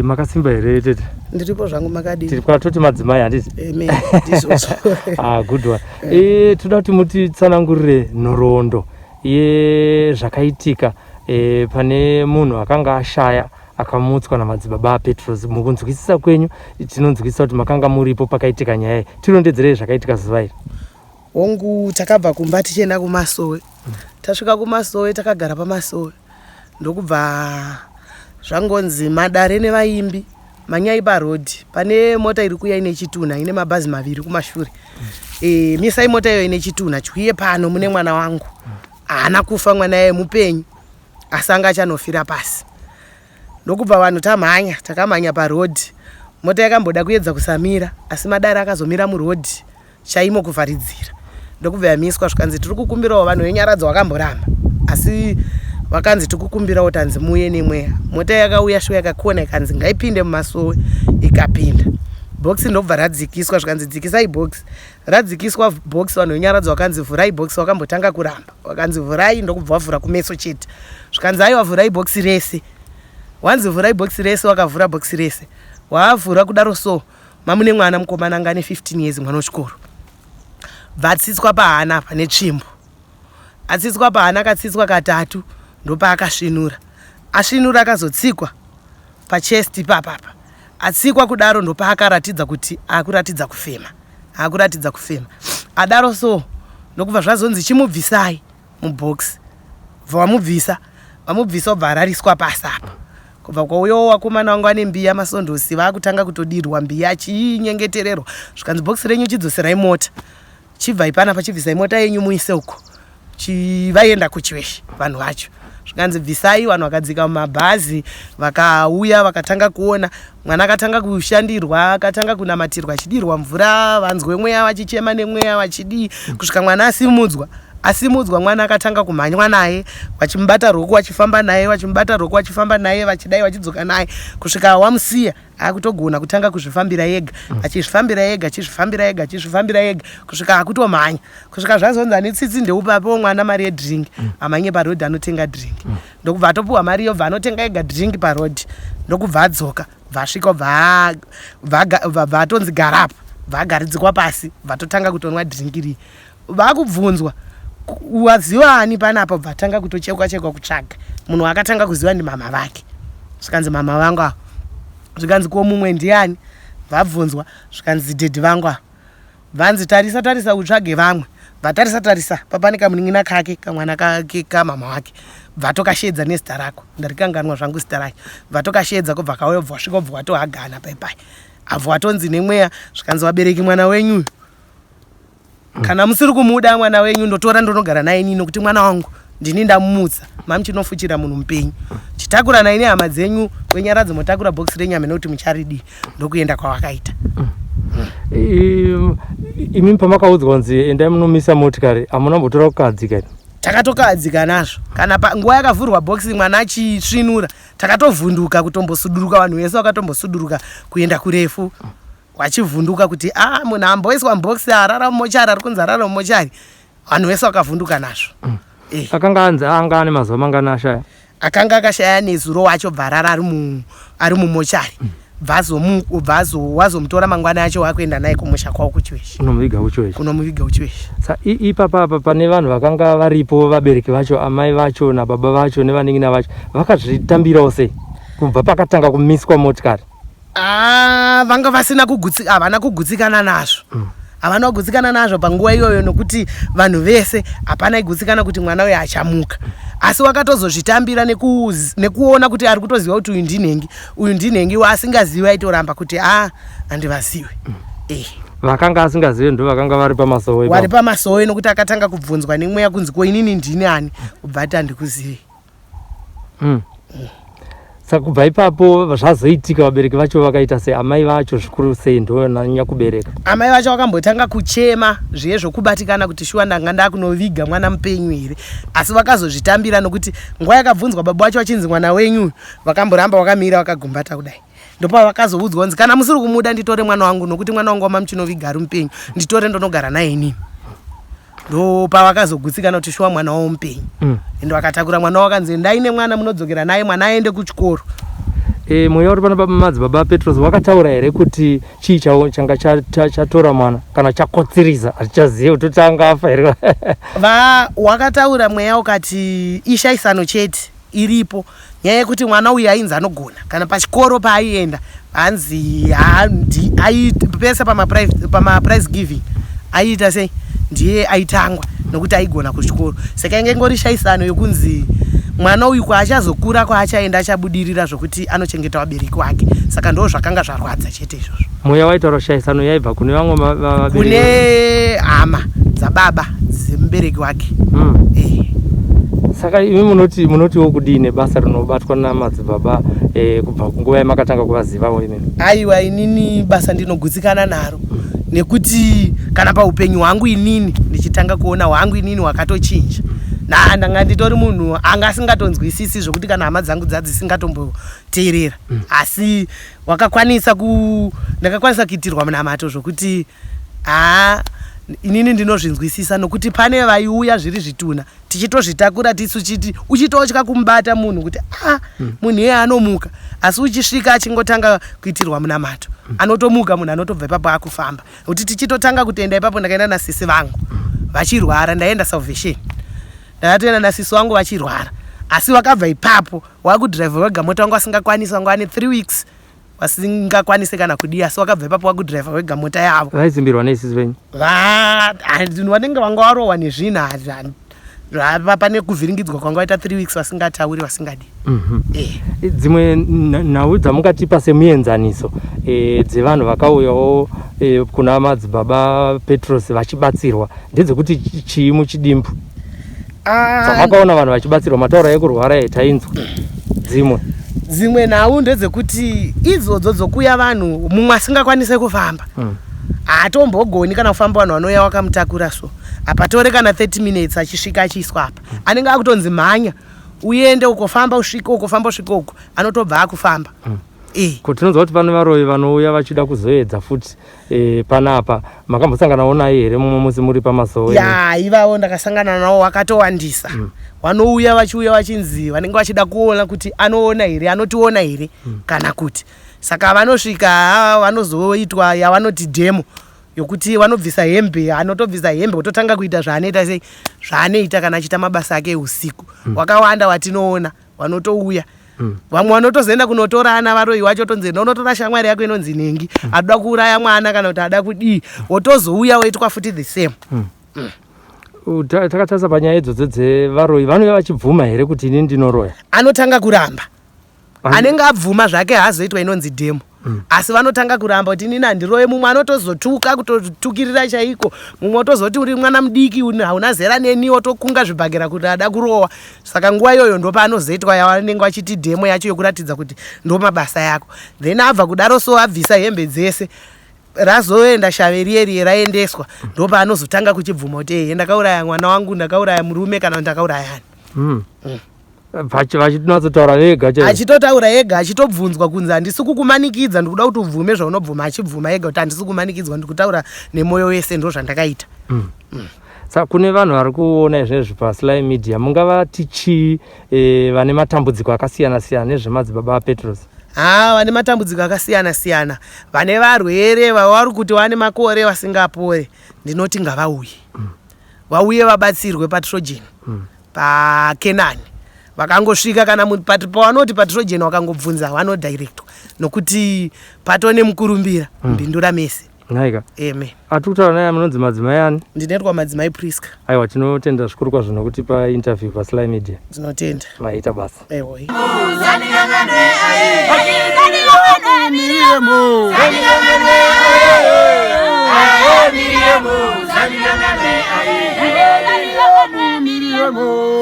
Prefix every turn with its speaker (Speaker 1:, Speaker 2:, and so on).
Speaker 1: Makasimba here tete.
Speaker 2: Ndiripo zvangu makadini.
Speaker 1: Tiri kwatoti madzimai handiti?
Speaker 2: Ndizvozvo.
Speaker 1: Good one. Toda kuti mutitsanangurire nhoroondo yezvakaitika pane munhu akanga ashaya akamutswa namadzibaba aPetros. Mukunzwisisa kwenyu tinonzwisisa kuti makanga muripo pakaitika nyaya iyi. Tirondedzerei zvakaitika zuva iri.
Speaker 2: Hongu takabva kumba tichienda kuMasowe. Tasvika kuMasowe takagara paMasowe. Ndokubva zvangonzi madare nevaimbi manyai parodhi pane mota iri kuya ine chitunha ine mabhazi maviri kumashure. Misai mota iyo ine chitunha chiuye pano mune mwana wangu. Haana kufa mwana yeye mupenyu asi anga achanofira pasi. Ndokubva vanhu tamhanya takamhanya parodhi. Mota yakamboda kuedza kusamira asi madare akazomira murodhi chaimo kuvharidzira. Ndokubva yamiswa zvikanzi tiri kukumbirawo vanhu venyaradzo vakamboramba asi vakanzi tikukumbirawo tanzi muye nemweya. Mota yakauya shuwa yakakona ikanzi ngaipinde muMasowe ikapinda. Bhokisi ndobva radzikiswa zvikanzi dzikisai bhokisi. Radzikiswa bhokisi vanhu venyaradzo vakanzi vhurai bhokisi vakambotanga kuramba. Vakanzi vhurai ndokubva vavhura kumeso chete. Zvikanzi aiwa vhurai bhokisi rese. Wanzi vhurai bhokisi rese wakavhura bhokisi rese. Wavhura kudaro so mamune mwana mukomana anga ane 15 years mwana wechikoro. Vatsitswa pahana pane tsvimbo. Atsitswa pahana akatsitswa katatu ndopa akasvinura. Asvinura akazotsikwa pachest ipapapa. Atsikwa kudaro ndopa akaratidza kuti akuratidza kufema. Akuratidza kufema. Adaro so ndokubva zvazonzi chimubvisai mubhokisi. Vamubvisa. Vamubvisa obva arariswa pasi apa. Kubva kwauyo wakomana wangu ane mbiya masondosi vakutanga kutodirwa mbiya chinyengetererwa. Zvikanzi bhokisi renyu chidzoserai mota. Chibva ipana pachibvisai mota yenyu muise uko. Chivaenda kuchiweshi vanhu vacho. Zvikanzi bvisai vanhu vakadzika mumabhazi vakauya vakatanga kuona mwana akatanga kushandirwa akatanga kunamatirwa achidirwa mvura vanzwe mweya vachichema nemweya vachidii kusvika mwana asimudzwa mwana akatanga kumhanywa naye vachimubata roku vachifamba naye vachimubata roku vachifamba naye vachidai vachidzoka naye kusvika wamusiya akutogona kutanga kuzvifambira yega achizvifambira yega achizvifambira yega achizvifambira yega kusvika akutomhanya kusvika zvazonzi ane tsitsi ndeupapo mwana mari yedhiringi amhanye parodhi anotenga dhiringi ndokubva atopuhwa mari yobva anotenga ega dhiringi parodhi ndokubva adzoka vasvika bva atonzi garapo vagaridzikwa pasi vatotanga kutonwa dhiringi rii vakubvunzwa waziva ani panapa bvatanga kutochekwa kutsvaga munhu akatanga kuziva ndimama vake zvikanzi mama vangu avo zvikanzi ko mumwe ndiani vabvunzwa zvikanzi dhedhi vangu avo vanzi tarisa utsvage vamwe vatarisa papane kamunin'ina kake kamwana kake kamama wake bvatokashedza nezita rako ndarikanganwa zvangu zita rake bvatokashedza kubva kauya bva wasvika bva watohagana paipai abva watonzi nemweya zvikanzi wabereki mwana wenyu kana musiri kumuda mwana wenyu ndotora ndonogara naye nini nokuti mwana wangu ndini ndamumutsa mami chinofuchira munhu mupenyu chitakura naye nehama dzenyu kwenyaradzi motakura bhokisi renyama nekuti mucharidii ndokuenda kwawakaita.
Speaker 1: Imi pamakaudzwa kunzi endai munomisa motikari hamuna mbotora kukadzika iri?
Speaker 2: Takatokadzika nazvo kana nguva yakavhurwa bhokisi mwana achisvinura takatovhunduka kutombosuduruka vanhu vese vakatombosudurika kuenda kurefu wachivhunduka kuti munhu amboiswa mubhokisi arara mumochari ari kunzi arara mumochari vanhu vese vakavhunduka nazvo.
Speaker 1: Akanga anzi anga ane mazuva mangani ashaya?
Speaker 2: Akanga akashaya nezuro wacho bva arara ari mumochari wazomutora mangwana acho wakuenda naye kumusha kwavo kuchiweshi kunomuviga uchiweshi.
Speaker 1: Ipapa pane vanhu vakanga varipo vabereki vacho amai vacho nababa vacho nevaning'ina vacho vakazvitambirawo sei kubva pakatanga kumiswa motikari?
Speaker 2: Vanga vasina havana kugutsikana nazvo havana kugutsikana nazvo panguva iyoyo nokuti vanhu vese hapana igutsikana kuti mwana uyo achamuka asi wakatozozvitambira nekuona kuti ari kutoziva kuti uyu ndinhengi waasingazivi aitoramba kuti handivazive.
Speaker 1: Vakanga asingazive ndo vakanga vari
Speaker 2: pamasowe nokuti akatanga kubvunzwa nemweya kunzi ko inini ndini ani kubva ati handikuzive.
Speaker 1: Saka kubva ipapo zvazoitika vabereki vacho vakaita sei? Amai vacho zvikuru sei ndo nanya kubereka?
Speaker 2: Amai vacho vakambotanga kuchema zviye zvokubatikana kuti shuwa ndanga ndakunoviga mwana mupenyu here asi vakazozvitambira nokuti nguva yakabvunzwa baba vacho vachinzi mwana wenyu vakamboramba vakamira vakagumbata kudai ndopa vakazoudzwa kunzi kana musiri kumuda nditore mwana wangu nokuti mwana wangu wamamuchinoviga ari mupenyu nditore ndonogara naye inini. Ndopa vakazogutsikana kuti shuwa mwana wavo mupenyu ende vakatakura mwana wavo vakanzi ndaine mwana munodzokera naye mwana aende kuchikoro.
Speaker 1: Mweya uri pana madzibaba Petros wakataura here kuti chii changa chatora mwana kana chakotsiriza hatichazivi kuti tanga afa here?
Speaker 2: Wakataura mweya ukati ishaisano chete iripo, nyaya yekuti mwana uyu ainzi anogona kana pachikoro paaienda hanzi pese pamaprize giving aiita sei ndiye aitangwa nokuti aigona kuchikoro. Saka inge ngori shaisano yokunzi mwana uyu kwaachazokura kwaachaenda achabudirira zvokuti anochengeta vabereki wake. Saka ndo zvakanga zvarwadza chete izvozvo.
Speaker 1: Mweya waitaura shaisano yaibva kune vamwe vabereki,
Speaker 2: kune hama dzababa dzemubereki wake.
Speaker 1: Saka imi munotiwo kudini basa rinobatwa namadzibaba kubva kunguva yamakatanga kuvazivawo imimi?
Speaker 2: Aiwa, inini basa ndinogutsikana naro nekuti kana paupenyu hwangu inini ndichitanga kuona hwangu inini hwakatochinja. Ndanga nditori munhu anga asingatonzwisisi zvokuti kana hama dzangu dzisingatomboteerera, asi ndakakwanisa kuitirwa munamato zvokuti inini ndinozvinzwisisa, nokuti pane vaiuya zviri zvituna tichitozvitakura tisu chiti uchitotya kumubata munhu kuti munhu iye anomuka, asi uchisvika achingotanga kuitirwa munamato anotomuka munhu anotobva ipapo akufamba. Kuti tichitotanga kutoenda ipapo ndakaenda nasisi vangu vachirwara, ndaenda Salvation ndakatoenda nasisi wangu vachirwara, asi wakabva ipapo wakudhiraivha wega mota wangu asingakwanisi, wangu ane 3 weeks wasingakwanisi kana kudii, asi wakabva ipapo wakudhiraivha wega mota yavo.
Speaker 1: Vaizimbirwa neisisi venyu?
Speaker 2: Vanenge vanga warohwa nezvinhu pane kuvhiringidzwa kwanga waita 3 weeks wasingatauri wasingadi.
Speaker 1: Dzimwe nhau dzamungatipa semuenzaniso dzevanhu vakauyawo kuna madzibaba Petros vachibatsirwa ndedzekuti chii muchidimbu? Samakaona vanhu vachibatsirwa mataura ekurwara tainzwa dzimwe
Speaker 2: nhau ndedzekuti idzodzo dzokuya vanhu mumwe asingakwanise kufamba hatombogoni kana kufamba vanhu vanouya wakamutakura so apatore kana 30 minutes achisvika achiiswa apa, anenge akutonzi mhanya uende ukofamba usvike ukofamba usvike uko, anotobva akufamba.
Speaker 1: Kuti tinonzwa kuti pane varoyi vanouya vachida kuzoedza futi panapa, makambosanganawo naye here mumwe musi muri pamasowe?
Speaker 2: Ivavo ndakasangana navo wakatowandisa. Vanouya vachiuya vachinzi vanenge vachida kuona kuti anoona here, anotiona here kana kuti. Saka vanosvika vanozoitwa yavanoti demo yokuti vanobvisa hembe, anotobvisa hembe ototanga kuita zvaanoita sei zvaanoita kana achiita mabasa ake usiku. Wakawanda watinoona vanotouya, vamwe vanotozoenda kunotorana varoyi wacho tonzi unotora shamwari yako inonzi Nengi adoda kuuraya mwana kana kuti ada kudii, wotozouya woitwa futi the same.
Speaker 1: Takatarisa panyaya idzodzo dzevaroyi vanouya vachibvuma here kuti ini ndinoroya? Anotanga
Speaker 2: kuramba, anenge abvuma zvake haazoitwa inonzi demo. Asi vanotanga kuramba kuti inini handiroye. Mumwe anotozotuka kutotukirira chaiko, mumwe otozoti uri mwana mudiki hauna zera neni, otokunga zvibhagera kuti ada kurowa. Saka nguva iyoyo ndo paanozoitwa yavanenge vachiti demo yacho yokuratidza kuti ndo mabasa yako. Then abva kudaro so abvisa hembe dzese razoenda shaveri raendeswa, ndo paanozotanga kuchibvuma kuti ndakauraya mwana wangu, ndakauraya murume kana ndakauraya ani.
Speaker 1: Vachitotaura vega
Speaker 2: achitotaura ega, achitobvunzwa kunzi handisi kukumanikidza, ndikuda kuti ubvume zvaunobvuma, achibvuma ega kuti handisi kumanikidzwa, ndikutaura nemwoyo wese, ndo zvandakaita.
Speaker 1: Saka kune vanhu vari kuona izvezvi paSly Media, mungavati chii vane matambudziko akasiyana siyana nezvemadzibaba Petros?
Speaker 2: Vane matambudziko akasiyana siyana, vane varwere vari kuti vane makore vasingapore, ndinoti ngavauye vauye vabatsirwe paTrojan paKenani. Vakangosvika kana pavanoti paTrojan vakangobvunza vanodirectwa, nokuti patone mukurumbira mbindura mese.
Speaker 1: Naika.
Speaker 2: Amen.
Speaker 1: Atukutaura naye munonzi madzimai ani?
Speaker 2: Ndinoitwa madzimai Priska.
Speaker 1: Aiwa, tinotenda zvikuru kwazvo nokuti painterview paSly Media.
Speaker 2: Tinotenda.
Speaker 1: Maita basa.
Speaker 2: Ewo.